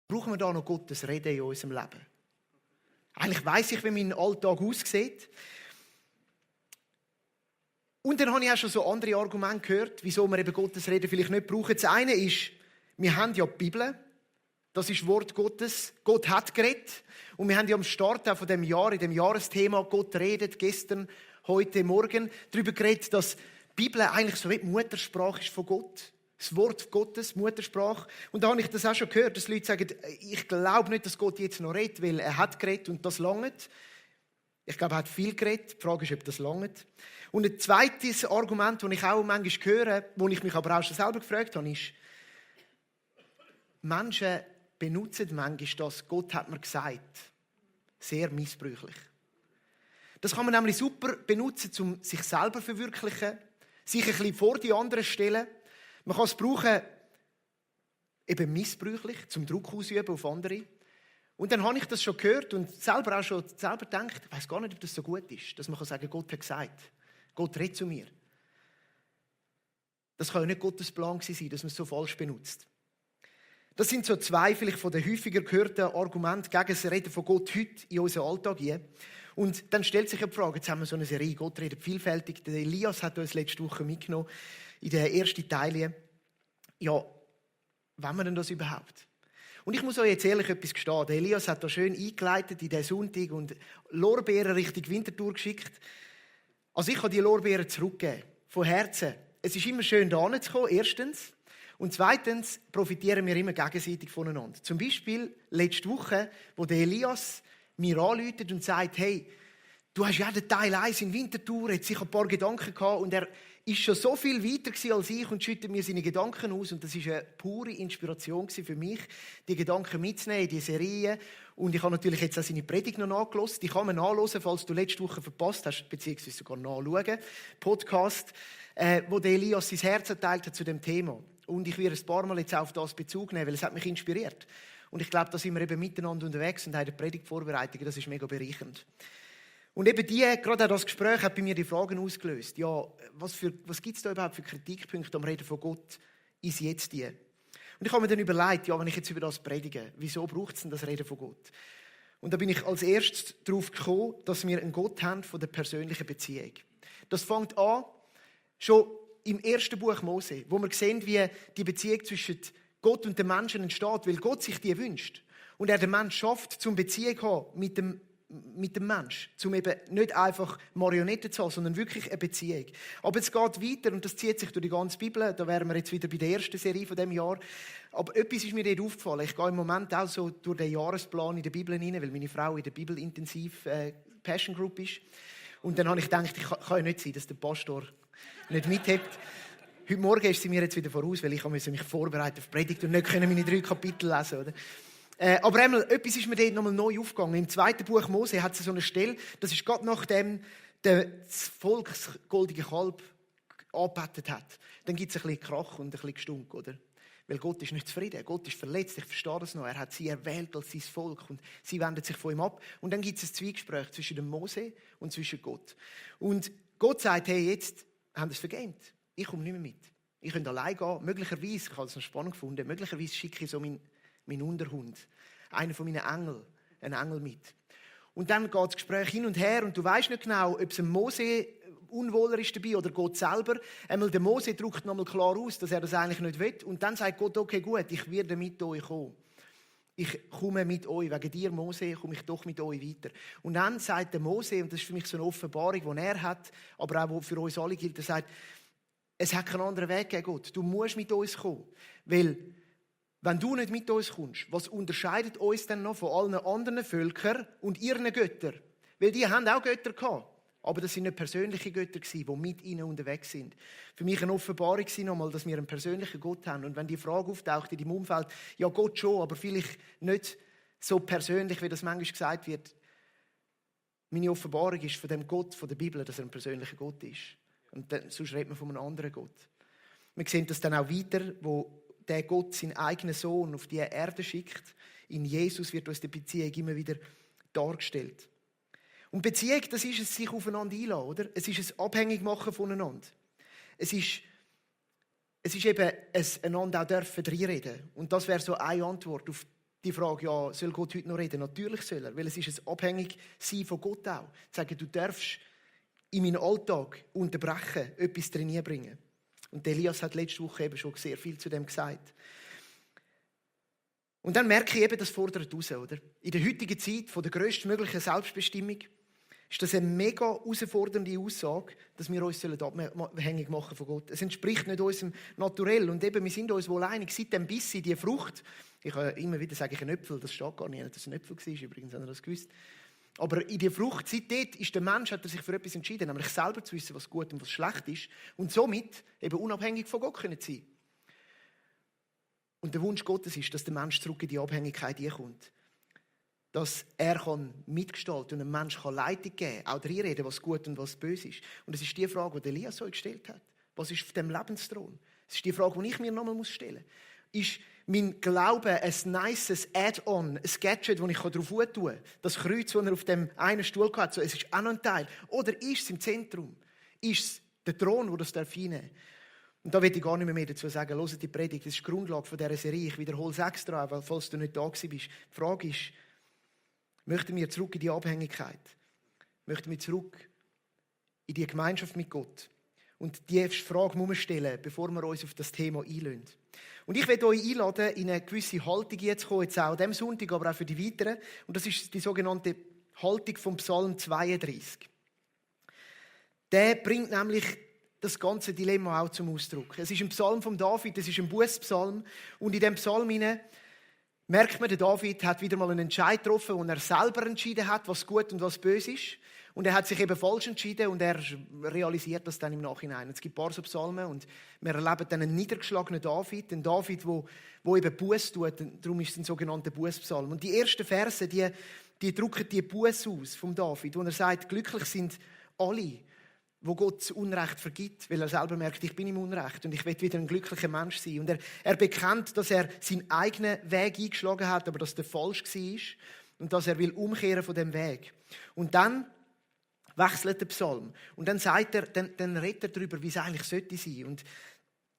brauchen wir da noch Gottes Reden in unserem Leben? Eigentlich weiss ich, wie mein Alltag aussieht. Und dann habe ich auch schon so andere Argumente gehört, wieso wir eben Gottes Reden vielleicht nicht brauchen. Das eine ist, wir haben ja die Bibel. Das ist Wort Gottes. Gott hat geredet. Und wir haben ja am Start auch von dem Jahr, in dem Jahresthema Gott redet, gestern, heute, morgen, darüber geredet, dass die Bibel eigentlich so wie die Muttersprache ist von Gott. Das Wort Gottes, Muttersprache. Und da habe ich das auch schon gehört, dass Leute sagen, ich glaube nicht, dass Gott jetzt noch redet, weil er hat geredet und das langt. Ich glaube, er hat viel geredet. Die Frage ist, ob das langt. Und ein zweites Argument, das ich auch manchmal höre, wo ich mich aber auch schon selber gefragt habe, ist, Menschen benutzen manchmal das, Gott hat mir gesagt, sehr missbräuchlich. Das kann man nämlich super benutzen, um sich selber zu verwirklichen, sich ein bisschen vor die anderen stellen. Man kann es brauchen, eben missbräuchlich, zum Druck ausüben auf andere. Und dann habe ich das schon gehört und selber auch schon gedacht, ich weiss gar nicht, ob das so gut ist, dass man sagen kann, Gott hat gesagt, Gott redet zu mir. Das kann ja nicht Gottes Plan sein, dass man es so falsch benutzt. Das sind so zwei vielleicht von den häufiger gehörten Argumenten gegen das Reden von Gott heute in unseren Alltag hier. Und dann stellt sich die Frage, jetzt haben wir so eine Serie, Gott redet vielfältig. Der Elias hat uns letzte Woche mitgenommen, in den ersten Teilen. Ja, wollen wir denn das überhaupt? Und ich muss euch jetzt ehrlich etwas gestehen. Der Elias hat da schön eingeleitet in den Sonntag und Lorbeeren Richtung Winterthur geschickt. Also ich kann die Lorbeeren zurückgeben, von Herzen. Es ist immer schön, da hinzukommen, erstens. Und zweitens profitieren wir immer gegenseitig voneinander. Zum Beispiel letzte Woche, wo der Elias mir anruft und sagt, hey, du hast ja den Teil 1 in Winterthur, hat sich ein paar Gedanken gehabt und er ist schon so viel weiter als ich und schüttet mir seine Gedanken aus. Und das war eine pure Inspiration für mich, die Gedanken mitzunehmen in die Serie. Und ich habe natürlich jetzt auch seine Predigt noch nachgehört. Die kann man nachhören, falls du letzte Woche verpasst hast, beziehungsweise sogar nachschauen. Podcast, wo der Elias sein Herz erteilt hat zu dem Thema. Und ich werde ein paar Mal jetzt auf das Bezug nehmen, weil es hat mich inspiriert. Und ich glaube, da sind wir eben miteinander unterwegs und haben eine Predigtvorbereitung. Das ist mega bereichernd. Und eben gerade auch das Gespräch hat bei mir die Fragen ausgelöst. Ja, was gibt es da überhaupt für Kritikpunkte am Reden von Gott ins Jetzt hier? Und ich habe mir dann überlegt, ja, wenn ich jetzt über das predige, wieso braucht es denn das Reden von Gott? Und da bin ich als erstes darauf gekommen, dass wir einen Gott haben von der persönlichen Beziehung. Das fängt an, schon im ersten Buch Mose, wo wir sehen, wie die Beziehung zwischen Gott und den Menschen entsteht, weil Gott sich die wünscht. Und er den Menschen schafft, zum Beziehung zu haben mit dem Menschen. Um eben nicht einfach Marionetten zu haben, sondern wirklich eine Beziehung. Aber es geht weiter und das zieht sich durch die ganze Bibel. Da wären wir jetzt wieder bei der ersten Serie von diesem Jahr. Aber etwas ist mir dort aufgefallen. Ich gehe im Moment auch so durch den Jahresplan in der Bibel hinein, weil meine Frau in der Bibelintensiv Passion Group ist. Und dann habe ich gedacht, ich kann ja nicht sein, dass der Pastor nicht mithält. Heute Morgen ist sie mir jetzt wieder voraus, weil ich musste mich vorbereiten auf die Predigt und nicht meine 3 Kapitel lesen. Oder? Aber einmal, etwas ist mir dort nochmal neu aufgegangen. Im 2. Buch Mose hat es so eine Stelle, das ist gerade nachdem das Volk das goldige Kalb angebetet hat. Dann gibt es ein bisschen Krach und ein bisschen Gestunk, oder? Weil Gott ist nicht zufrieden, Gott ist verletzt, ich verstehe das noch. Er hat sie erwählt als sein Volk und sie wenden sich von ihm ab. Und dann gibt es ein Zwiegespräch zwischen dem Mose und zwischen Gott. Und Gott sagt, hey, jetzt haben sie es vergämt. Ich komme nicht mehr mit. Ich könnte allein gehen. Möglicherweise, ich habe es noch spannend gefunden, möglicherweise schicke ich so meinen Unterhund, einen von meinen Engeln, einen Engel mit. Und dann geht das Gespräch hin und her und du weißt nicht genau, ob es ein Mose unwohler ist dabei oder Gott selber. Einmal der Mose drückt nochmal klar aus, dass er das eigentlich nicht will. Und dann sagt Gott, okay, gut, ich werde mit euch kommen. Ich komme mit euch. Wegen dir, Mose, komme ich doch mit euch weiter. Und dann sagt der Mose, und das ist für mich so eine Offenbarung, die er hat, aber auch für uns alle gilt, er sagt, es hat keinen anderen Weg gegeben, Gott. Du musst mit uns kommen. Weil, wenn du nicht mit uns kommst, was unterscheidet uns denn noch von allen anderen Völkern und ihren Göttern? Weil die haben auch Götter gehabt. Aber das sind nicht persönliche Götter gewesen, die mit ihnen unterwegs sind. Für mich eine Offenbarung war nochmal, dass wir einen persönlichen Gott haben. Und wenn die Frage auftaucht in deinem Umfeld, ja Gott schon, aber vielleicht nicht so persönlich, wie das manchmal gesagt wird. Meine Offenbarung ist von dem Gott, von der Bibel, dass er ein persönlicher Gott ist. Und dann, sonst redet man von einem anderen Gott. Wir sehen das dann auch weiter, wo der Gott seinen eigenen Sohn auf die Erde schickt. In Jesus wird uns die Beziehung immer wieder dargestellt. Und Beziehung, das ist es, sich aufeinander einlassen, oder? Es ist ein Abhängigmachen voneinander. Es ist eben ein einander auch dürfen reinreden. Und das wäre so eine Antwort auf die Frage, ja, soll Gott heute noch reden? Natürlich soll er, weil es ist ein Abhängigsein von Gott auch. Sagen, du darfst in meinen Alltag unterbrechen, etwas drin bringen. Und Elias hat letzte Woche eben schon sehr viel zu dem gesagt. Und dann merke ich eben, das fordert raus, oder? In der heutigen Zeit von der grösstmöglichen Selbstbestimmung ist das eine mega herausfordernde Aussage, dass wir uns abhängig machen von Gott. Es entspricht nicht unserem Naturell. Und eben, wir sind uns wohl einig, seit dem Biss in die Frucht, ich habe immer wieder sage ich ein Äpfel, das steht gar nicht, dass es ein Äpfel war, übrigens, haben wir das gewusst. Aber in die Frucht, seit dort ist der Mensch, hat er sich für etwas entschieden, nämlich selber zu wissen, was gut und was schlecht ist. Und somit eben unabhängig von Gott sein können. Und der Wunsch Gottes ist, dass der Mensch zurück in die Abhängigkeit kommt. Dass er mitgestalten und einem Menschen Leitung geben kann, auch reinreden, was gut und was böse ist. Und das ist die Frage, die Elias so gestellt hat. Was ist auf dem Lebensthron? Das ist die Frage, die ich mir nochmal stellen muss. Ist mein Glaube ein nices Add-on, ein Gadget, das ich darauf tun kann? Das Kreuz, das er auf dem einen Stuhl hat, so, es ist auch noch ein Teil. Oder ist es im Zentrum? Ist es der Thron, der das einnehmen darf? Und da will ich gar nicht mehr dazu sagen. Hört die Predigt, das ist die Grundlage dieser Serie. Ich wiederhole es extra, weil, falls du nicht da bist. Die Frage ist, möchten wir zurück in die Abhängigkeit? Möchten wir zurück in die Gemeinschaft mit Gott? Und die Frage muss man stellen, bevor wir uns auf das Thema einlassen. Und ich werde euch einladen, in eine gewisse Haltung jetzt kommen, jetzt auch an diesem Sonntag, aber auch für die weiteren. Und das ist die sogenannte Haltung vom Psalm 32. Der bringt nämlich das ganze Dilemma auch zum Ausdruck. Es ist ein Psalm von David, es ist ein Bußpsalm. Und in diesem Psalm merkt man, der David hat wieder mal einen Entscheid getroffen, wo er selber entschieden hat, was gut und was böse ist. Und er hat sich eben falsch entschieden und er realisiert das dann im Nachhinein. Es gibt ein paar so Psalmen und wir erleben dann einen niedergeschlagenen David, einen David, der eben Buß tut. Darum ist es ein sogenannter Bußpsalm. Und die ersten Verse, die drücken die Buß aus vom David, wo er sagt, glücklich sind alle, wo Gott das Unrecht vergibt, weil er selber merkt, ich bin im Unrecht und ich will wieder ein glücklicher Mensch sein. Und er bekennt, dass er seinen eigenen Weg eingeschlagen hat, aber dass der falsch war und dass er will umkehren von dem Weg. Und dann wechselt der Psalm und dann sagt er, dann redet er darüber, wie es eigentlich sollte sein. Und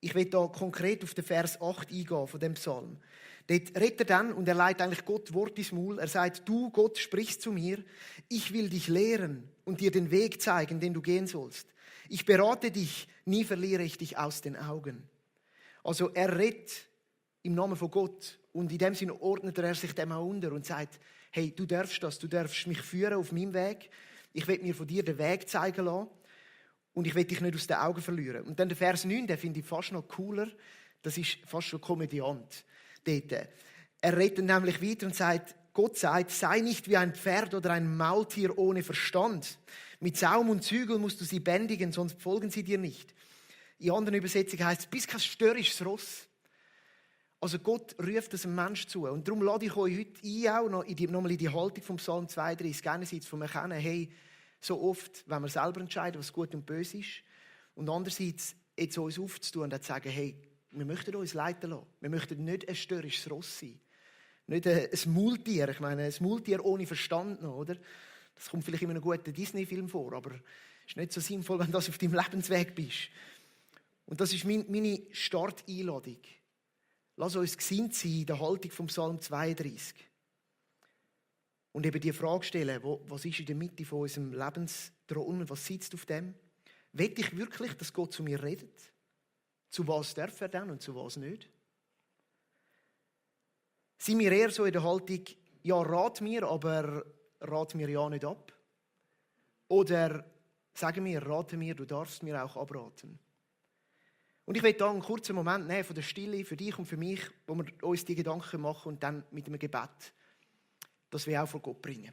ich will da konkret auf den Vers 8 eingehen von dem Psalm. Dort redet er dann und er leitet eigentlich Gott Wort ins Maul. Er sagt, du Gott sprichst zu mir, ich will dich lehren und dir den Weg zeigen, den du gehen sollst. Ich berate dich, nie verliere ich dich aus den Augen. Also er redet im Namen von Gott und in dem Sinne ordnet er sich dem auch unter und sagt, hey, du darfst das, du darfst mich führen auf meinem Weg. Ich will mir von dir den Weg zeigen lassen und ich will dich nicht aus den Augen verlieren. Und dann der Vers 9, den finde ich fast noch cooler. Das ist fast schon Komödiant. Dort. Er redet nämlich weiter und sagt, Gott sagt, sei nicht wie ein Pferd oder ein Maultier ohne Verstand. Mit Saum und Zügel musst du sie bändigen, sonst folgen sie dir nicht. In anderen Übersetzungen heißt es, bist kein störrisches Ross. Also Gott ruft es einem Menschen zu. Und darum lade ich euch heute ein, auch noch nochmal in die Haltung vom Psalm 32, einerseits vom Erkennen, hey, so oft, wenn wir selber entscheiden, was gut und böse ist, und andererseits jetzt uns aufzutun und zu sagen, hey, wir möchten uns leiten lassen. Wir möchten nicht ein störrisches Ross sein. Nicht ein Maultier. Ich meine, ein Maultier ohne Verstand noch, oder? Das kommt vielleicht in einem guten Disney-Film vor, aber es ist nicht so sinnvoll, wenn du auf deinem Lebensweg bist. Und das ist meine Starteinladung. Lass uns gesinnt sein in der Haltung vom Psalm 32. Und eben die Frage stellen, was ist in der Mitte von unserem Lebensthron, was sitzt auf dem? Will ich wirklich, dass Gott zu mir redet? Zu was darf er dann und zu was nicht? Sind wir eher so in der Haltung, ja, rat mir, aber rat mir ja nicht ab? Oder sagen wir, rate mir, du darfst mir auch abraten? Und ich will da einen kurzen Moment nehmen von der Stille für dich und für mich, wo wir uns die Gedanken machen und dann mit einem Gebet, das wir auch vor Gott bringen.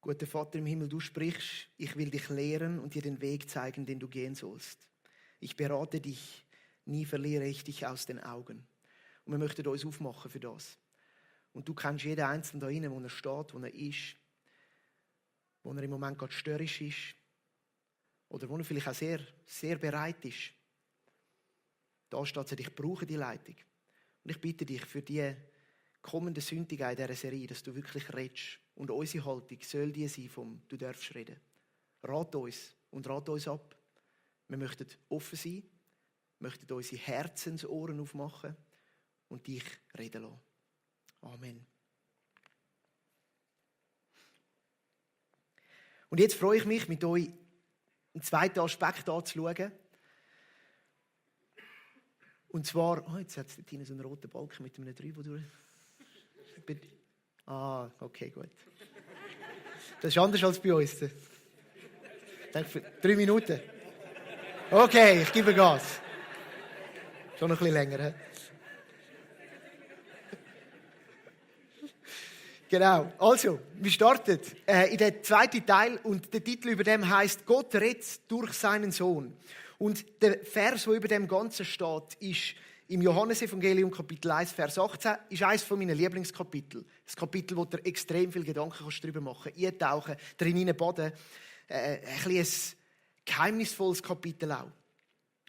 Guter Vater im Himmel, du sprichst, ich will dich lehren und dir den Weg zeigen, den du gehen sollst. Ich berate dich, nie verliere ich dich aus den Augen. Und wir möchten uns aufmachen für das. Und du kennst jeden Einzelnen da drinnen, wo er steht, wo er ist, wo er im Moment gerade störrisch ist oder wo er vielleicht auch sehr, sehr bereit ist. Da steht es, ich brauche die Leitung. Und ich bitte dich für die kommende Sündige in dieser Serie, dass du wirklich redest. Und unsere Haltung soll die sein, du darfst reden. Rat uns und rat uns ab. Wir möchten offen sein, möchten unsere Herzensohren aufmachen und dich reden lassen. Amen. Und jetzt freue ich mich, mit euch einen zweiten Aspekt anzuschauen. Und zwar, jetzt hat es dort hinten so einen roten Balken mit einem 3, wo du... Okay, gut. Das ist anders als bei uns. Ich denke, für 3 Minuten. Okay, ich gebe Gas. Schon noch ein bisschen länger. He? Genau. Also, wir starten in den zweiten Teil und der Titel über dem heißt Gott rettet durch seinen Sohn. Und der Vers, der über dem Ganzen steht, ist im Johannesevangelium Kapitel 1, Vers 18, ist eines meiner Lieblingskapitel. Das Kapitel, wo du extrem viel Gedanken darüber machen kannst, eintauchen, drin baden. Ein geheimnisvolles Kapitel auch.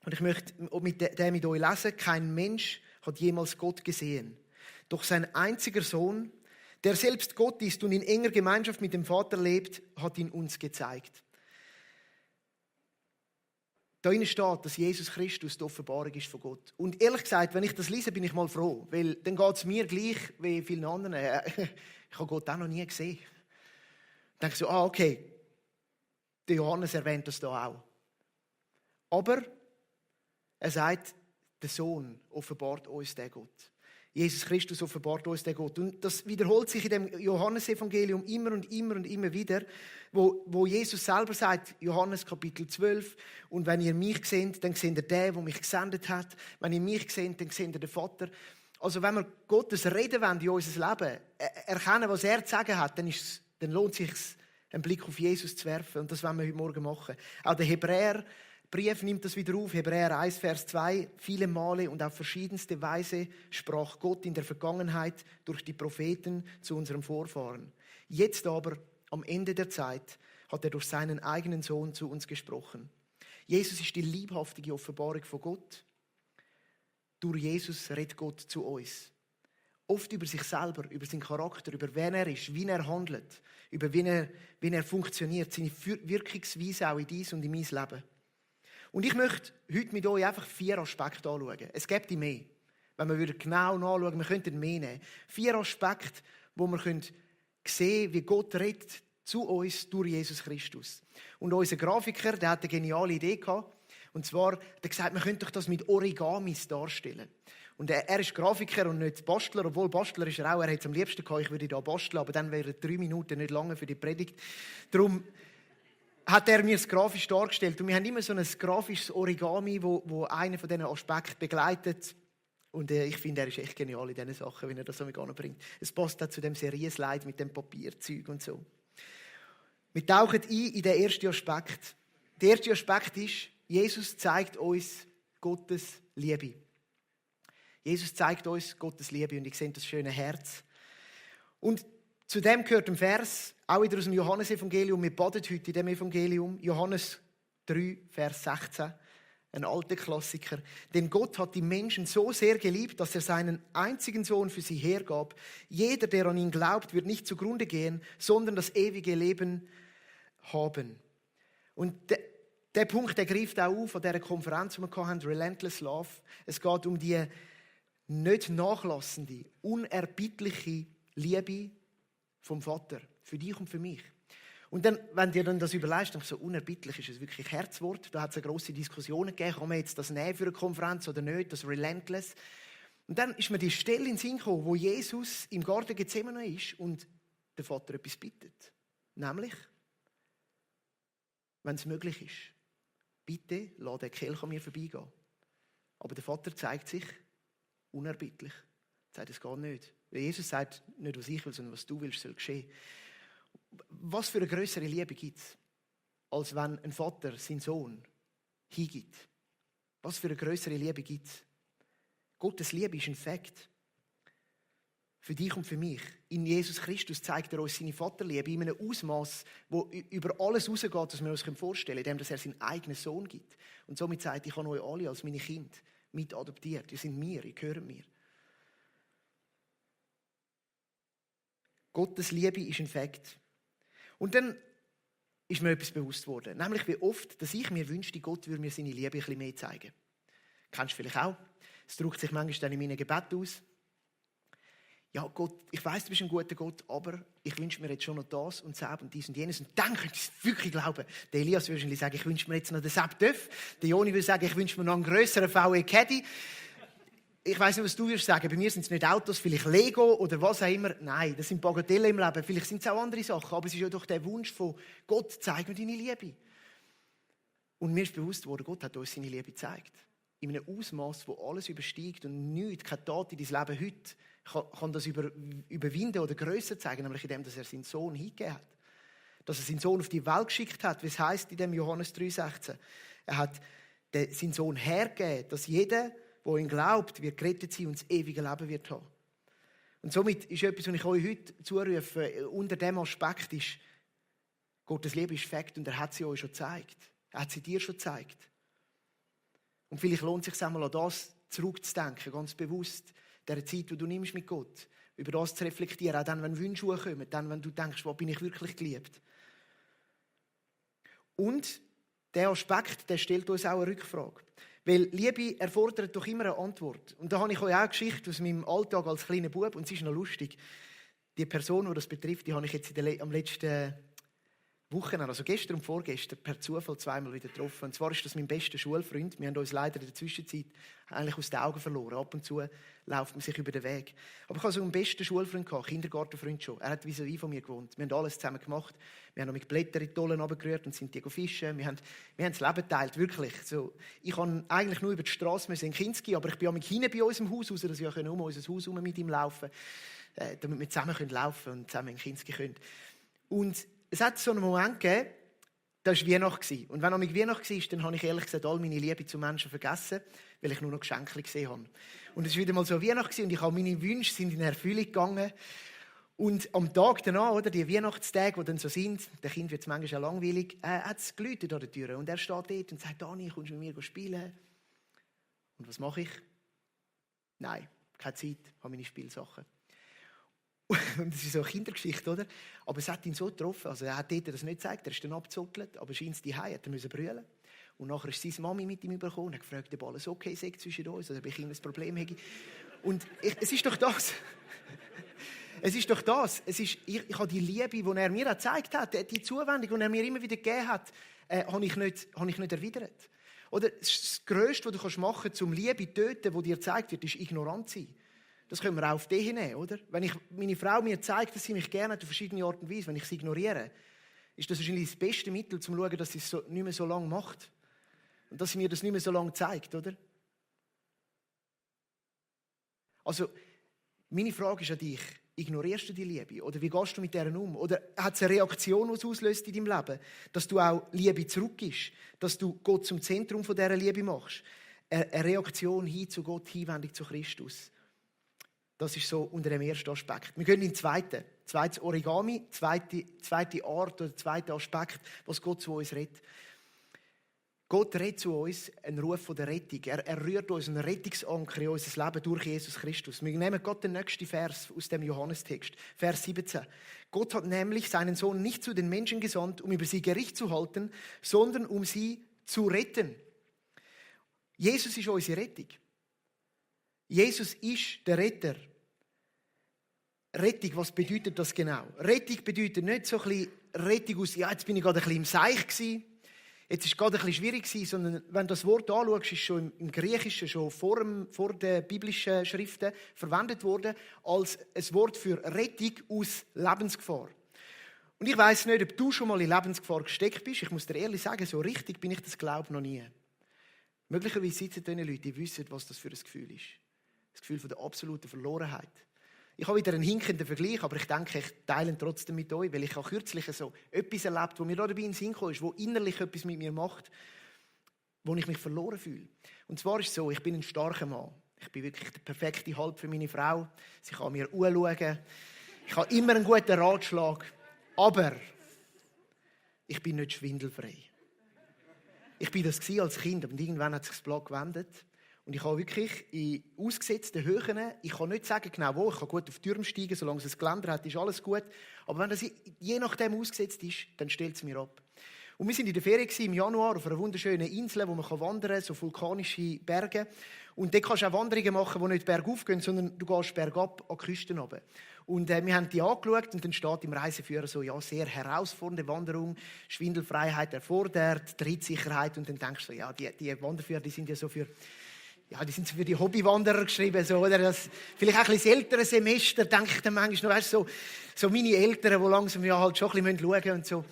Und ich möchte mit euch lesen, kein Mensch hat jemals Gott gesehen. Doch sein einziger Sohn, der selbst Gott ist und in enger Gemeinschaft mit dem Vater lebt, hat ihn uns gezeigt. Da steht, dass Jesus Christus die Offenbarung ist von Gott. Und ehrlich gesagt, wenn ich das lese, bin ich mal froh, weil dann geht es mir gleich wie vielen anderen. Ich habe Gott auch noch nie gesehen. Ich denke so, okay, der Johannes erwähnt das da auch. Aber er sagt, der Sohn offenbart uns den Gott. Jesus Christus offenbart uns den Gott. Und das wiederholt sich in dem Johannesevangelium immer und immer und immer wieder, wo Jesus selber sagt, Johannes Kapitel 12, und wenn ihr mich seht, dann seht ihr den, der mich gesendet hat. Wenn ihr mich seht, dann seht ihr den Vater. Also wenn wir Gottes Reden wollen in unser Leben, erkennen, was er zu sagen hat, dann lohnt es sich, einen Blick auf Jesus zu werfen. Und das wollen wir heute Morgen machen. Auch der Hebräerbrief nimmt das wieder auf. Hebräer 1, Vers 2. Viele Male und auf verschiedenste Weise sprach Gott in der Vergangenheit durch die Propheten zu unserem Vorfahren. Jetzt aber, am Ende der Zeit, hat er durch seinen eigenen Sohn zu uns gesprochen. Jesus ist die liebhaftige Offenbarung von Gott. Durch Jesus redet Gott zu uns. Oft über sich selber, über seinen Charakter, über wen er ist, wie er handelt, über wie er funktioniert, seine Wirkungsweise auch in dies und in mein Leben. Und ich möchte heute mit euch einfach 4 Aspekte anschauen. Es gibt die mehr. Wenn wir genau nachschauen, wir könnten mehr nehmen. 4 Aspekte, wo wir sehen können, wie Gott redet zu uns durch Jesus Christus. Und unser Grafiker, der hat eine geniale Idee gehabt. Und zwar hat er gesagt, man könnte doch das mit Origamis darstellen. Und er ist Grafiker und nicht Bastler, obwohl Bastler ist er auch. Er hätte es am liebsten gehabt, ich würde da basteln, aber dann wären 3 Minuten nicht lange für die Predigt. Darum hat er mir es grafisch dargestellt. Und wir haben immer so ein grafisches Origami, wo einen von diesen Aspekten begleitet. Und ich finde, er ist echt genial in diesen Sachen, wenn er das so mit anbringt. Es passt auch zu dem Serien-Slide mit dem Papierzeug und so. Wir tauchen ein in den ersten Aspekt. Der erste Aspekt ist, Jesus zeigt uns Gottes Liebe. Jesus zeigt uns Gottes Liebe und ich sehe das schöne Herz. Und zu dem gehört ein Vers, auch wieder aus dem Johannesevangelium. Wir baden heute in dem Evangelium. Johannes 3, Vers 16. Ein alter Klassiker. Denn Gott hat die Menschen so sehr geliebt, dass er seinen einzigen Sohn für sie hergab. Jeder, der an ihn glaubt, wird nicht zugrunde gehen, sondern das ewige Leben haben. Und der Punkt, der greift auch auf an dieser Konferenz, die wir hatten, Relentless Love. Es geht um die nicht nachlassende, unerbittliche Liebe vom Vater. Für dich und für mich. Und dann, wenn dir dann das überlegst, dann so unerbittlich ist es wirklich Herzwort. Da hat es eine grosse Diskussion gegeben, kann man jetzt das nehmen für eine Konferenz oder nicht, das Relentless. Und dann ist mir die Stelle in den Sinn gekommen, wo Jesus im Garten Gethsemane ist und der Vater etwas bittet. Nämlich, wenn es möglich ist, bitte lass den Kelch an mir vorbeigehen. Aber der Vater zeigt sich unerbittlich. Er sagt, es geht nicht. Jesus sagt, nicht was ich will, sondern was du willst, soll geschehen. Was für eine grössere Liebe gibt es, als wenn ein Vater seinen Sohn hingibt? Was für eine grössere Liebe gibt es? Gottes Liebe ist ein Fakt. Für dich und für mich. In Jesus Christus zeigt er uns seine Vaterliebe in einem Ausmaß, wo über alles rausgeht, was wir uns vorstellen können, indem er seinen eigenen Sohn gibt. Und somit sagt, ich habe euch alle als meine Kinder mit adoptiert. Ihr seid mir, ihr gehört mir. Gottes Liebe ist ein Fakt. Und dann ist mir etwas bewusst worden. Nämlich wie oft, dass ich mir wünschte, Gott würde mir seine Liebe ein bisschen mehr zeigen. Kennst du vielleicht auch. Es drückt sich manchmal dann in meinen Gebeten aus. Ja, Gott, ich weiss, du bist ein guter Gott, aber ich wünsche mir jetzt schon noch das und das und dies und jenes. Und dann könntest du es wirklich glauben. Der Elias würde wahrscheinlich sagen, ich wünsche mir jetzt noch den Sepp Döff. Der Joni würde sagen, ich wünsche mir noch einen grösseren VW Caddy. Ich weiss nicht, was du würdest sagen. Bei mir sind es nicht Autos, vielleicht Lego oder was auch immer. Nein, das sind Bagatellen im Leben. Vielleicht sind es auch andere Sachen. Aber es ist ja doch der Wunsch von Gott, zeig mir deine Liebe. Und mir ist bewusst worden, Gott hat uns seine Liebe gezeigt. In einem Ausmaß, wo alles übersteigt und nichts, keine Tat in dein Leben heute kann das überwinden oder grösser zeigen, nämlich indem er seinen Sohn hingegeben hat. Dass er seinen Sohn auf die Welt geschickt hat, wie es heisst in dem Johannes 3,16. Er hat seinen Sohn hergegeben, dass jeder, der ihn glaubt, wird gerettet sein und das ewige Leben wird haben. Und somit ist etwas, was ich euch heute zurufe, unter dem Aspekt ist, Gottes Liebe ist Fakt und er hat sie euch schon gezeigt. Er hat sie dir schon gezeigt. Und vielleicht lohnt es sich einmal an das zurückzudenken, ganz bewusst, der Zeit, die du nimmst mit Gott, über das zu reflektieren, auch dann, wenn Wünsche kommen, dann, wenn du denkst, wo bin ich wirklich geliebt. Und der Aspekt, der stellt uns auch eine Rückfrage. Weil Liebe erfordert doch immer eine Antwort. Und da habe ich euch auch eine Geschichte aus meinem Alltag als kleiner Bub, und es ist noch lustig. Die Person, die das betrifft, die habe ich jetzt am letzten Wochenende, also gestern und vorgestern, per Zufall zweimal wieder getroffen. Und zwar ist das mein bester Schulfreund. Wir haben uns leider in der Zwischenzeit eigentlich aus den Augen verloren. Ab und zu läuft man sich über den Weg. Aber ich hatte so einen besten Schulfreund, Kindergartenfreund schon. Er hat vis-à-vis von mir gewohnt. Wir haben alles zusammen gemacht. Wir haben noch mit Blättern in die Tollen runtergerührt und sind die fischen. Wir haben das Leben geteilt, wirklich. So, ich kann eigentlich nur über die Straße in Kinski, aber ich bin auch mit hinten bei unserem Haus raus, dass ich um unser Haus herum mit ihm laufen kann, damit wir zusammen laufen können und zusammen in Kinski können. Und es hat so einen Moment gegeben, da war Weihnachten. Und wenn es Weihnachten war, dann habe ich ehrlich gesagt all meine Liebe zu Menschen vergessen, weil ich nur noch Geschenke gesehen habe. Und es war wieder mal so Weihnachten und ich habe meine Wünsche sind in Erfüllung gegangen. Und am Tag danach, oder, die Weihnachtstage, die dann so sind, der Kind wird es manchmal auch langweilig, hat es geläutet an der Tür. Und er steht dort und sagt, Dani, kommst du mit mir spielen? Und was mache ich? Nein, keine Zeit, ich habe meine Spielsachen. Und das ist so eine Kindergeschichte, oder? Aber es hat ihn so getroffen. Also er hat dort das nicht gezeigt, er ist dann abgezockelt, aber scheint es die Hause, hat er müssen brüllen. Und nachher ist seine Mami mit ihm übergekommen und hat gefragt, ob alles okay sei zwischen uns, oder ob ich ein Problem habe. Und es ist doch das. Es ist doch das. Ich habe die Liebe, die er mir gezeigt hat, die Zuwendung, die er mir immer wieder gegeben hat, habe ich nicht erwidert. Oder das Grösste, was du machen kannst, um Liebe zu töten, die dir gezeigt wird, ist ignorant sein. Das können wir auch auf dich nehmen, oder? Wenn meine Frau mir zeigt, dass sie mich gerne hat, auf verschiedene Arten und Weise, wenn ich sie ignoriere, ist das wahrscheinlich das beste Mittel, um zu schauen, dass sie es nicht mehr so lange macht. Und dass sie mir das nicht mehr so lange zeigt, oder? Also, meine Frage ist an dich, ignorierst du die Liebe? Oder wie gehst du mit deren um? Oder hat es eine Reaktion, die es auslöst in deinem Leben? Dass du auch Liebe zurückgibst? Dass du Gott zum Zentrum von dieser Liebe machst? Eine Reaktion hin zu Gott, Hinwendung zu Christus. Das ist so unter dem ersten Aspekt. Wir gehen in den zweiten. Zweites Origami, zweite Art oder zweiter Aspekt, was Gott zu uns redet. Gott redet zu uns einen Ruf von der Rettung. Er rührt uns einen Rettungsanker in unser Leben durch Jesus Christus. Wir nehmen Gott den nächsten Vers aus dem Johannestext, Vers 17. Gott hat nämlich seinen Sohn nicht zu den Menschen gesandt, um über sie Gericht zu halten, sondern um sie zu retten. Jesus ist unsere Rettung. Jesus ist der Retter. Rettung, was bedeutet das genau? Rettung bedeutet nicht so ein bisschen Rettung aus, ja, jetzt bin ich gerade ein bisschen im Seich gewesen, jetzt ist es gerade ein bisschen schwierig gewesen, sondern wenn du das Wort anschaust, ist schon im Griechischen, schon vor den biblischen Schriften verwendet worden, als ein Wort für Rettung aus Lebensgefahr. Und ich weiss nicht, ob du schon mal in Lebensgefahr gesteckt bist. Ich muss dir ehrlich sagen, so richtig bin ich das glaube noch nie. Möglicherweise sitzen diese Leute, die wissen, was das für ein Gefühl ist. Das Gefühl von der absoluten Verlorenheit. Ich habe wieder einen hinkenden Vergleich, aber ich denke, ich teile ihn trotzdem mit euch, weil ich habe kürzlich so etwas erlebt, wo mir da dabei in den Sinn kam, wo innerlich etwas mit mir macht. wo ich mich verloren fühle. Und zwar ist es so, ich bin ein starker Mann. Ich bin wirklich der perfekte Halt für meine Frau. Sie kann mir anschauen. Ich habe immer einen guten Ratschlag. Aber ich bin nicht schwindelfrei. Ich bin das als Kind, aber irgendwann hat sich das Blatt gewendet. Und ich habe wirklich in ausgesetzten Höhen, ich kann nicht sagen genau wo, ich kann gut auf die Türme steigen, solange es ein Geländer hat, ist alles gut. Aber wenn das je nachdem ausgesetzt ist, dann stellt es mir ab. Und wir waren in der Ferien im Januar auf einer wunderschönen Insel, wo man wandern kann, so vulkanische Berge. Und dort kannst du auch Wanderungen machen, die nicht bergauf gehen, sondern du gehst bergab an die Küste runter. Und wir haben die angeschaut und dann steht im Reiseführer so, ja, sehr herausfordernde Wanderung, Schwindelfreiheit erfordert, Trittsicherheit. Und dann denkst du so, ja, die Wanderführer, die sind ja so für... Ja, die sind für die Hobbywanderer geschrieben, so, oder? Das, vielleicht auch ein bisschen das ältere Semester, denke ich dann manchmal noch, weißt, so meine Eltern, die langsam ja halt schon ein bisschen schauen müssen und so.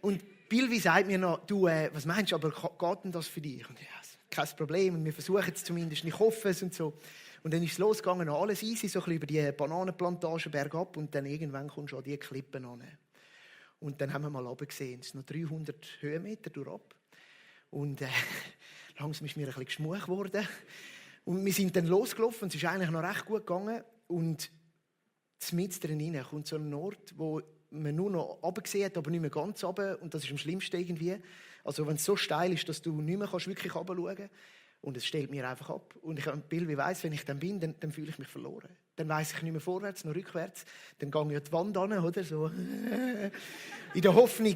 Und Bilvi sagt mir noch, du, was meinst du, aber geht denn das für dich? Und ja, kein Problem, und wir versuchen es zumindest, ich hoffe es und so. Und dann ist es losgegangen, alles easy, so ein bisschen über die Bananenplantagen bergab und dann irgendwann kommst du an die Klippen an. Und dann haben wir mal runtergesehen, es sind noch 300 Höhenmeter durchab. Und langsam ist mir ein bisschen geschmuch geworden. Und wir sind dann losgelaufen und es ist eigentlich noch recht gut gegangen. Und mitten drinnen kommt so ein Ort, wo man nur noch runtergesehen hat, aber nicht mehr ganz runter. Und das ist am schlimmsten irgendwie. Also wenn es so steil ist, dass du nicht mehr wirklich runterschauen kannst. Und es stellt mir einfach ab. Und ich habe ein Bild, wie weiss, wenn ich dann bin, dann fühle ich mich verloren. Dann weiss ich nicht mehr vorwärts, noch rückwärts. Dann gehe ich an die Wand an, oder? So. In der Hoffnung,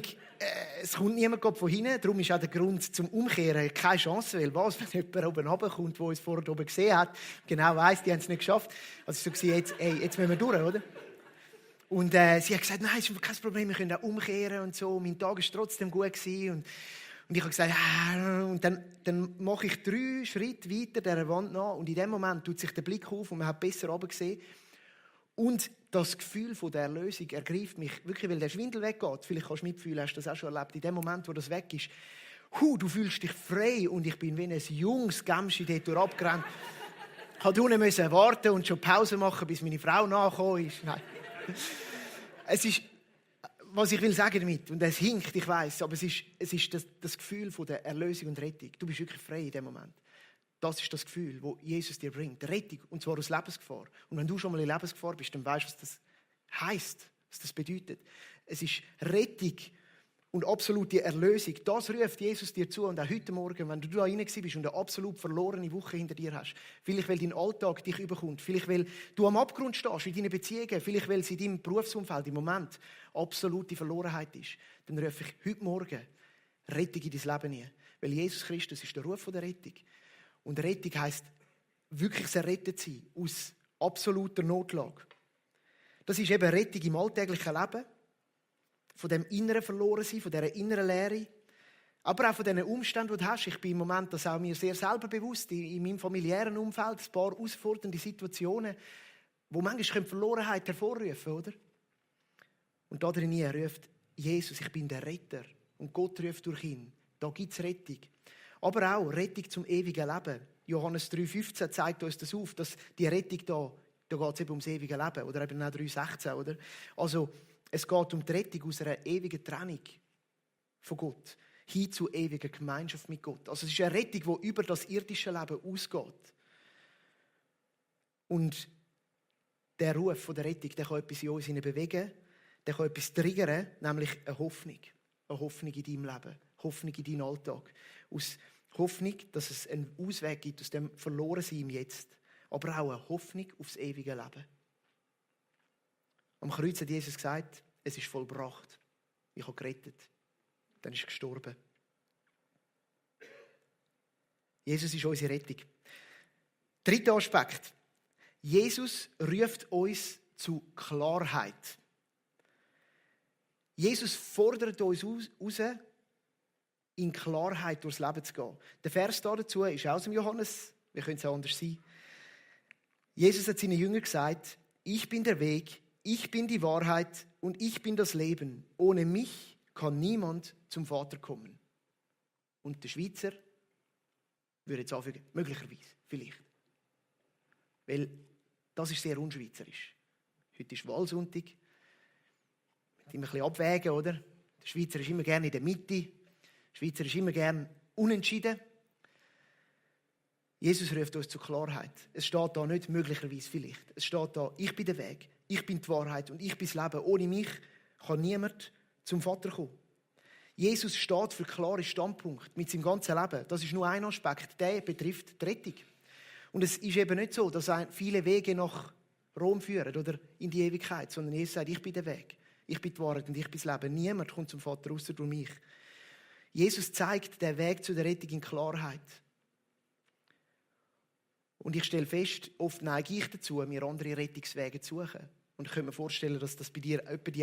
es kommt niemand von hinten. Darum ist auch der Grund zum Umkehren keine Chance. Weil was, wenn jemand oben runterkommt, der uns vorher oben gesehen hat, genau weiss, die haben es nicht geschafft. Also so jetzt müssen wir durch, oder? Und sie hat gesagt, nein, es ist kein Problem, wir können auch umkehren und so. Mein Tag war trotzdem gut gewesen. Und ich habe gesagt, und dann mache ich 3 Schritte weiter dieser Wand nach. Und in dem Moment tut sich der Blick auf und man hat besser runtergesehen. Und das Gefühl von der Erlösung ergreift mich wirklich, weil der Schwindel weggeht. Vielleicht kannst du mitfühlen, hast du das auch schon erlebt. In dem Moment, wo das weg ist, du fühlst dich frei. Und ich bin wie ein junges Gämschi dort durchabgerannt. Ich musste unten warten und schon Pause machen, bis meine Frau nachgekommen ist. Nein. Es ist... Was ich will sagen damit, und es hinkt, ich weiss, aber es ist das Gefühl von der Erlösung und Rettung. Du bist wirklich frei in dem Moment. Das ist das Gefühl, das Jesus dir bringt. Rettung, und zwar aus Lebensgefahr. Und wenn du schon mal in Lebensgefahr bist, dann weißt du, was das heisst, was das bedeutet. Es ist Rettung und absolute Erlösung. Das ruft Jesus dir zu. Und auch heute Morgen, wenn du da rein bist und eine absolut verlorene Woche hinter dir hast, vielleicht weil dein Alltag dich überkommt, vielleicht weil du am Abgrund stehst in deinen Beziehungen, vielleicht weil es in deinem Berufsumfeld im Moment absolute Verlorenheit ist, dann rufe ich heute Morgen Rettung in dein Leben hinein. Weil Jesus Christus ist der Ruf der Rettung. Und Rettung heisst, wirklich errettet sein aus absoluter Notlage. Das ist eben Rettung im alltäglichen Leben. Von dem inneren Verlorensein, von dieser inneren Leere. Aber auch von diesen Umständen, die du hast. Ich bin im Moment das auch mir sehr selber bewusst, in meinem familiären Umfeld, ein paar herausfordernde Situationen, wo manchmal Verlorenheit hervorrufen, oder? Und da drin ruft Jesus, ich bin der Retter. Und Gott ruft durch ihn. Da gibt es Rettung. Aber auch Rettung zum ewigen Leben. Johannes 3,15 zeigt uns das auf, dass die Rettung da geht es eben ums ewige Leben. Oder eben auch 3,16, oder? Also, es geht um die Rettung aus einer ewigen Trennung von Gott hin zu ewiger Gemeinschaft mit Gott. Also es ist eine Rettung, die über das irdische Leben ausgeht. Und der Ruf von der Rettung, der kann etwas in uns bewegen, der kann etwas triggern, nämlich eine Hoffnung. Eine Hoffnung in deinem Leben, Hoffnung in deinem Alltag. Aus Hoffnung, dass es einen Ausweg gibt aus dem Verlorensein im Jetzt, aber auch eine Hoffnung aufs ewige Leben. Am Kreuz hat Jesus gesagt, es ist vollbracht. Ich habe gerettet. Dann ist er gestorben. Jesus ist unsere Rettung. Dritter Aspekt. Jesus ruft uns zu Klarheit. Jesus fordert uns raus, in Klarheit durchs Leben zu gehen. Der Vers dazu ist aus dem Johannes. Wie könnte es auch anders sein? Jesus hat seinen Jüngern gesagt, ich bin der Weg, ich bin die Wahrheit und ich bin das Leben. Ohne mich kann niemand zum Vater kommen. Und der Schweizer würde jetzt anfügen, möglicherweise, vielleicht. Weil das ist sehr unschweizerisch. Heute ist Wahlsonntag. Immer ein bisschen abwägen, oder? Der Schweizer ist immer gerne in der Mitte. Der Schweizer ist immer gerne unentschieden. Jesus ruft uns zur Klarheit. Es steht da nicht möglicherweise vielleicht. Es steht da, ich bin der Weg, ich bin die Wahrheit und ich bin das Leben. Ohne mich kann niemand zum Vater kommen. Jesus steht für klare Standpunkte mit seinem ganzen Leben. Das ist nur ein Aspekt, der betrifft die Rettung. Und es ist eben nicht so, dass viele Wege nach Rom führen oder in die Ewigkeit, sondern Jesus sagt, ich bin der Weg, ich bin die Wahrheit und ich bin das Leben. Niemand kommt zum Vater außer durch mich. Jesus zeigt den Weg zu der Rettung in Klarheit. Und ich stelle fest, oft neige ich dazu, mir andere Rettungswege zu suchen. Und ich könnte mir vorstellen, dass das bei dir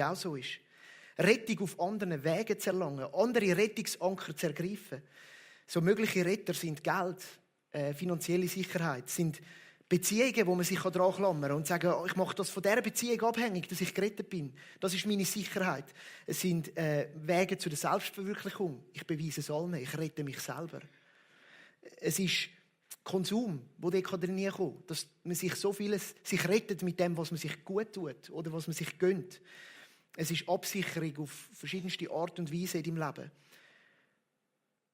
auch so ist. Rettung auf anderen Wegen zu erlangen, andere Rettungsanker zu ergreifen. So mögliche Retter sind Geld, finanzielle Sicherheit, sind Beziehungen, wo man sich daran klammern kann und sagen, ich mache das von dieser Beziehung abhängig, dass ich gerettet bin. Das ist meine Sicherheit. Es sind Wege zu der Selbstverwirklichung. Ich beweise es allen, ich rette mich selber. Es ist Konsum, wo dort drin kommen kann, dass man sich so vieles sich rettet mit dem, was man sich gut tut oder was man sich gönnt. Es ist Absicherung auf verschiedenste Art und Weise in deinem Leben.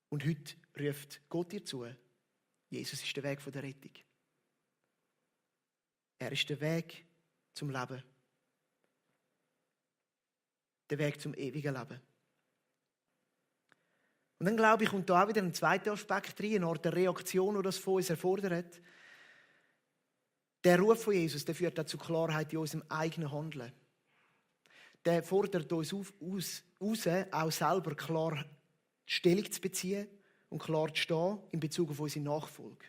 Und heute ruft Gott dir zu. Jesus ist der Weg der Rettung. Er ist der Weg zum Leben. Der Weg zum ewigen Leben. Und dann glaube ich, kommt da auch wieder ein zweiter Aspekt rein, eine Art der Reaktion, die das von uns erfordert. Der Ruf von Jesus, der führt auch zu Klarheit in unserem eigenen Handeln. Der fordert uns raus, auch selber klar Stellung zu beziehen und klar zu stehen in Bezug auf unsere Nachfolge.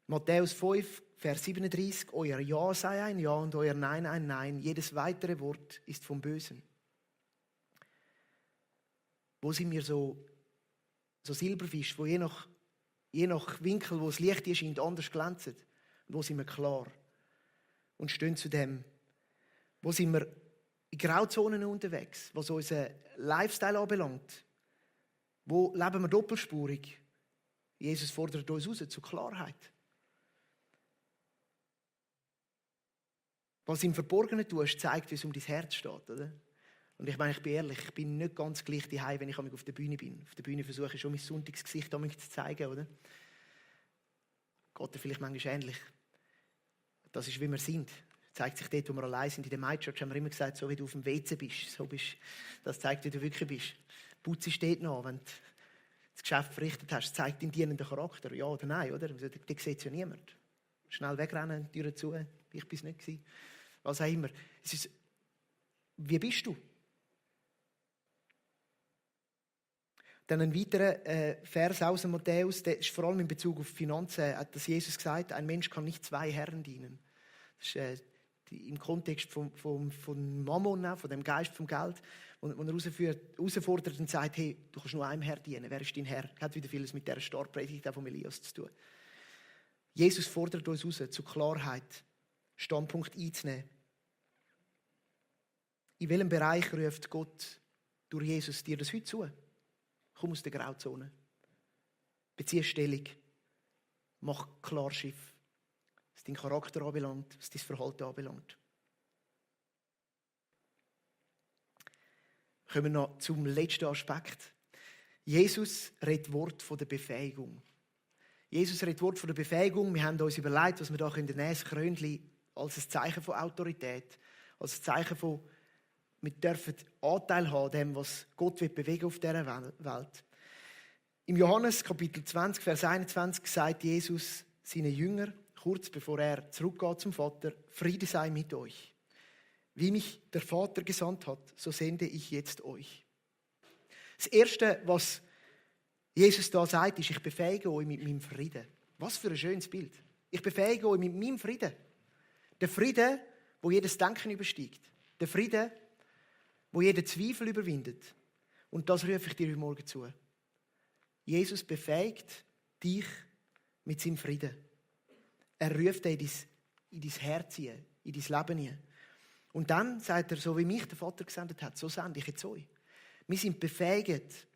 Matthäus 5, Vers 37, euer Ja sei ein Ja und euer Nein ein Nein. Jedes weitere Wort ist vom Bösen. Wo sind wir so Silberfisch, wo je nach Winkel, wo das Licht erscheint, anders glänzen? Und wo sind wir klar und stehen zu dem? Wo sind wir in Grauzonen unterwegs, was unseren Lifestyle anbelangt? Wo leben wir doppelspurig? Jesus fordert uns raus zur Klarheit. Was du im Verborgenen tust, zeigt, wie es um dein Herz steht, oder? Und ich meine, ich bin ehrlich, ich bin nicht ganz gleich daheim, wenn ich auf der Bühne bin. Auf der Bühne versuche ich schon mein Sonntagsgesicht zu zeigen, oder? Geht dir vielleicht manchmal ähnlich. Das ist, wie wir sind. Zeigt sich dort, wo wir allein sind. In der My Church haben wir immer gesagt, so wie du auf dem WC bist, so bist. Das zeigt, wie du wirklich bist. Putz steht noch, wenn du das Geschäft verrichtet hast, zeigt deinen dienenden Charakter, ja oder nein, oder? Die sieht es ja niemand. Schnell wegrennen, Türen zu, ich bin es nicht gewesen. Was auch immer. Es ist, wie bist du? Dann ein weiterer Vers aus dem Matthäus, der ist vor allem in Bezug auf Finanzen, hat das Jesus gesagt, ein Mensch kann nicht zwei Herren dienen. Das ist im Kontext von Mammon, von dem Geist vom Geld, wo er herausfordert und sagt, hey, du kannst nur einem Herr dienen. Wer ist dein Herr? Hat wieder vieles mit dieser Startpredigt von Elias zu tun. Jesus fordert uns raus, zur Klarheit, Standpunkt einzunehmen. In welchem Bereich ruft Gott durch Jesus dir das heute zu? Komm aus der Grauzone. Bezieh Stellung. Mach klar Schiff. Was deinen Charakter anbelangt, was dein Verhalten anbelangt. Kommen wir noch zum letzten Aspekt. Jesus redet Wort von der Befähigung. Jesus redet Wort von der Befähigung. Wir haben uns überlegt, was wir da nehmen können. Das Krönchen als ein Zeichen von Autorität, als ein Zeichen von, wir dürfen Anteil haben an dem, was Gott bewegen auf dieser Welt. Im Johannes Kapitel 20, Vers 21 sagt Jesus seinen Jüngern, kurz bevor er zurückgeht zum Vater, Friede sei mit euch. Wie mich der Vater gesandt hat, so sende ich jetzt euch. Das Erste, was Jesus da sagt, ist, ich befähige euch mit meinem Frieden. Was für ein schönes Bild. Ich befähige euch mit meinem Frieden. Der Frieden, wo jedes Denken übersteigt. Der Frieden, wo jeden Zweifel überwindet. Und das rufe ich dir heute Morgen zu. Jesus befähigt dich mit seinem Frieden. Er ruft dich in dein Herz hinein, in dein Leben hinein. Und dann sagt er, so wie mich der Vater gesendet hat, so sende ich jetzt euch. Wir sind befähigt,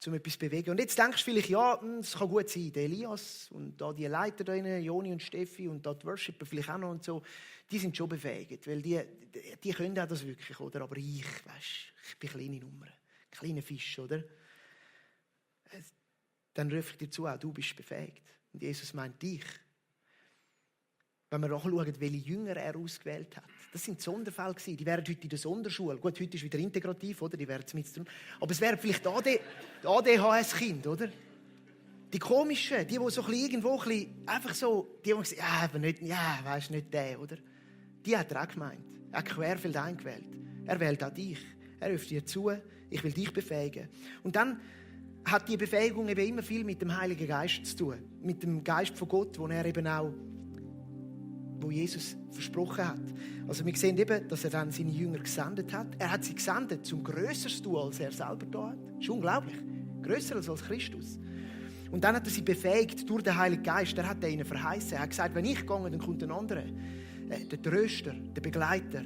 um etwas zu bewegen. Und jetzt denkst du vielleicht, ja, es kann gut sein, der Elias und da die Leiter da rein, Joni und Steffi und da die Worshipper vielleicht auch noch und so, die sind schon befähigt, weil die können auch das wirklich, oder? Aber ich bin kleine Nummer, kleiner Fisch, oder? dann rufe ich dir zu, auch du bist befähigt. Und Jesus meint dich. Wenn wir nachschauen, welche Jünger er ausgewählt hat. Das sind Sonderfälle gewesen. Die wären heute in der Sonderschule. Gut, heute ist wieder integrativ, oder? Die wären mit drin. Aber es wären vielleicht ADHS-Kind, oder? Die komischen, die so ein bisschen irgendwo ein bisschen, einfach so, die haben gesagt, ja, aber nicht, ja, weisst nicht der, oder? Die hat er auch gemeint. Er hat querfeld eingewählt. Er wählt auch dich. Er ruft dir zu, ich will dich befähigen. Und dann hat die Befähigung eben immer viel mit dem Heiligen Geist zu tun. Mit dem Geist von Gott, wo er eben auch, wo Jesus versprochen hat. Also wir sehen eben, dass er dann seine Jünger gesendet hat. Er hat sie gesendet, zum Grösseres zu tun, als er selber da hat. Das ist unglaublich. Grösser als Christus. Und dann hat er sie befähigt durch den Heiligen Geist. Er hat ihnen verheißen. Er hat gesagt, wenn ich gehe, dann kommt ein anderer. Der Tröster, der Begleiter.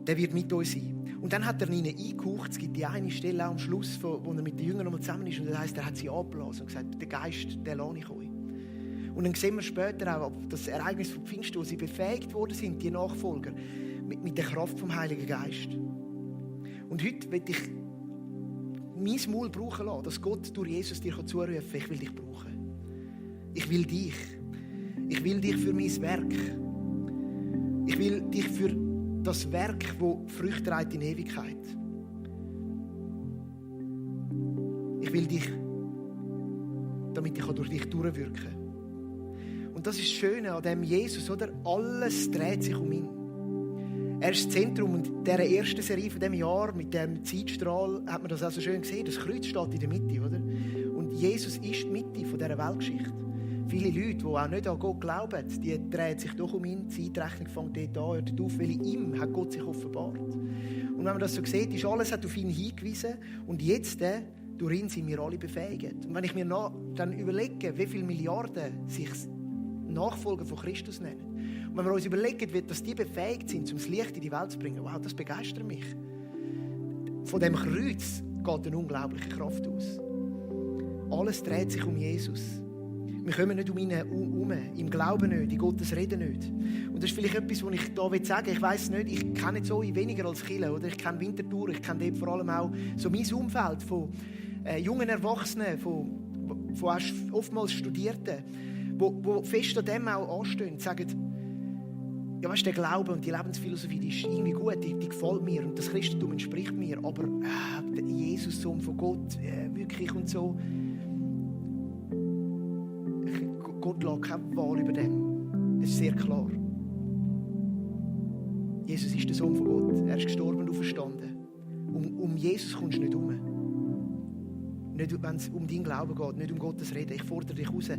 Der wird mit uns sein. Und dann hat er ihnen eingehaucht. Es gibt die eine Stelle auch am Schluss, wo er mit den Jüngern nochmal zusammen ist. Und das heisst, er hat sie abgelassen und gesagt, der Geist, den lasse ich euch. Und dann sehen wir später auch das Ereignis von Pfingsten, wo sie befähigt worden sind, die Nachfolger, mit der Kraft vom Heiligen Geist. Und heute will ich mein Maul brauchen lassen, dass Gott durch Jesus dir zurufen kann, ich will dich brauchen. Ich will dich. Ich will dich für mein Werk. Ich will dich für das Werk, das Früchte trägt in Ewigkeit. Ich will dich, damit ich durch dich durchwirken kann. Und das ist das Schöne an dem Jesus, oder? Alles dreht sich um ihn. Er ist das Zentrum. Und in dieser ersten Serie von diesem Jahr, mit dem Zeitstrahl, hat man das auch so schön gesehen. Das Kreuz steht in der Mitte, oder? Und Jesus ist die Mitte von dieser Weltgeschichte. Viele Leute, die auch nicht an Gott glauben, die drehen sich doch um ihn. Die Zeitrechnung fängt dort an, hört auf, weil in ihm hat Gott sich offenbart. Und wenn man das so sieht, ist alles hat auf ihn hingewiesen. Und jetzt, durch ihn sind wir alle befähigt. Und wenn ich mir dann überlege, wie viele Milliarden sich Nachfolger von Christus nennen. Und wenn wir uns überlegen, dass die befähigt sind, um das Licht in die Welt zu bringen, wow, das begeistert mich. Von dem Kreuz geht eine unglaubliche Kraft aus. Alles dreht sich um Jesus. Wir kommen nicht um ihn herum, im Glauben nicht, in Gottes Reden nicht. Und das ist vielleicht etwas, was ich hier sagen will. Ich weiss nicht, ich kenne jetzt euch weniger als Kirche, oder? Ich kenne Winterthur, ich kenne dort vor allem auch so mein Umfeld von jungen Erwachsenen, von oftmals Studierten, wo fest an dem auch anstehen, sagen, ja, weißt, der Glaube und die Lebensphilosophie, die ist irgendwie gut, die gefällt mir und das Christentum entspricht mir, aber der Jesus, Sohn von Gott, wirklich und so, Gott lässt keine Wahl über dem. Das ist sehr klar. Jesus ist der Sohn von Gott, er ist gestorben und auferstanden. Um Jesus kommst du nicht herum. Nicht, wenn es um deinen Glauben geht, nicht um Gottes Reden. Ich fordere dich raus.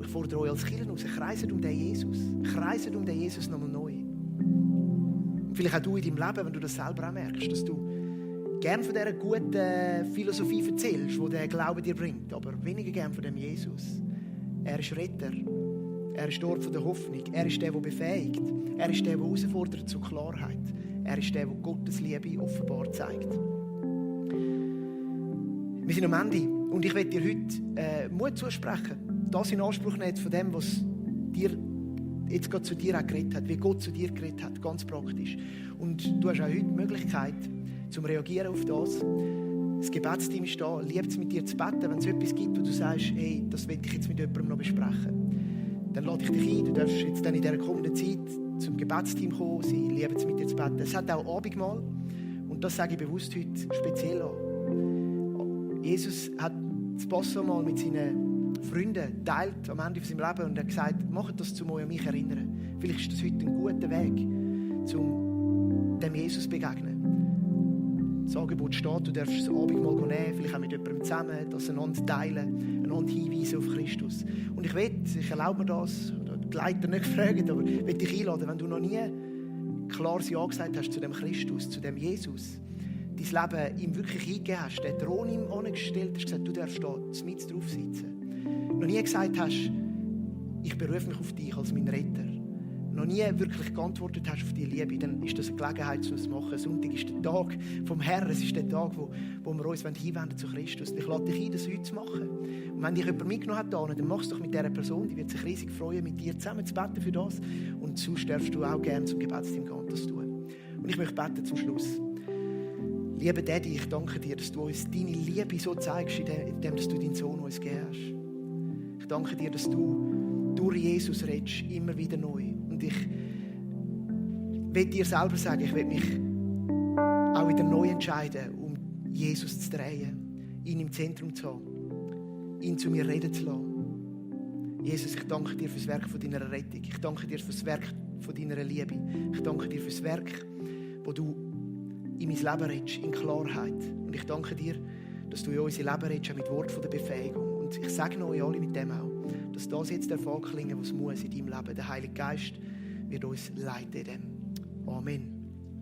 Ich fordere euch als Kirche raus. Kreiset um den Jesus. Kreiset um den Jesus nochmal neu. Und vielleicht auch du in deinem Leben, wenn du das selber auch merkst, dass du gern von dieser guten Philosophie erzählst, die der Glaube dir bringt, aber weniger gern von dem Jesus. Er ist Retter. Er ist dort von der Hoffnung. Er ist der befähigt. Er ist der herausfordert zur Klarheit. Er ist der Gottes Liebe offenbar zeigt. Wir sind am Ende und ich möchte dir heute Mut zusprechen, das in Anspruch nehmen von dem, was dir jetzt gerade zu dir auch geredet hat, wie Gott zu dir geredet hat, ganz praktisch. Und du hast auch heute die Möglichkeit, zum Reagieren auf das. Das Gebetsteam ist da, liebt es mit dir zu beten, wenn es etwas gibt, wo du sagst, hey, das will ich jetzt mit jemandem noch besprechen. Dann lade ich dich ein, du darfst jetzt dann in dieser kommenden Zeit zum Gebetsteam kommen, sie lieben es mit dir zu beten. Es hat auch Abendmahl und das sage ich bewusst heute speziell an. Jesus hat das Passamal mit seinen Freunden teilt am Ende von seinem Leben und er hat gesagt, macht das, um euch an mich zu erinnern. Vielleicht ist das heute ein guter Weg, um dem Jesus zu begegnen. Das Angebot steht, du darfst das Abendmahl nehmen, vielleicht auch mit jemandem zusammen, das einander teilen, einander hinweisen auf Christus. Und ich erlaube mir das, die Leiter nicht gefragt, aber ich will dich einladen, wenn du noch nie klares Ja gesagt hast zu dem Christus, zu dem Jesus, dein Leben ihm wirklich eingegeben hast, den Thron ihm angestellt hast, gesagt, du darfst da mit drauf sitzen. Noch nie gesagt hast, ich berufe mich auf dich als mein Retter. Noch nie wirklich geantwortet hast auf die Liebe, dann ist das eine Gelegenheit, um es zu machen. Sonntag ist der Tag vom Herrn, es ist der Tag, wo wir uns hinwenden zu Christus. Ich lade dich ein, das heute zu machen. Und wenn dich jemand mitgenommen hat, dann mach es doch mit dieser Person, die wird sich riesig freuen, mit dir zusammen zu beten für das. Und sonst darfst du auch gerne zum Gebetsteam gehen und das tun. Und ich möchte beten zum Schluss. Lieber Daddy, ich danke dir, dass du uns deine Liebe so zeigst, indem dass du deinen Sohn uns gegeben hast. Ich danke dir, dass du durch Jesus redest, immer wieder neu. Und ich will dir selber sagen, ich will mich auch wieder neu entscheiden, um Jesus zu drehen, ihn im Zentrum zu haben, ihn zu mir reden zu lassen. Jesus, ich danke dir für das Werk von deiner Rettung. Ich danke dir für das Werk von deiner Liebe. Ich danke dir für das Werk, wo du in mein Leben redest, in Klarheit. Und ich danke dir, dass du in unser Leben redest, mit Wort von der Befähigung. Und ich sage euch alle mit dem auch, dass das jetzt der Erfolg klingen, was muss in deinem Leben. Der Heilige Geist wird uns leiten in dem. Amen.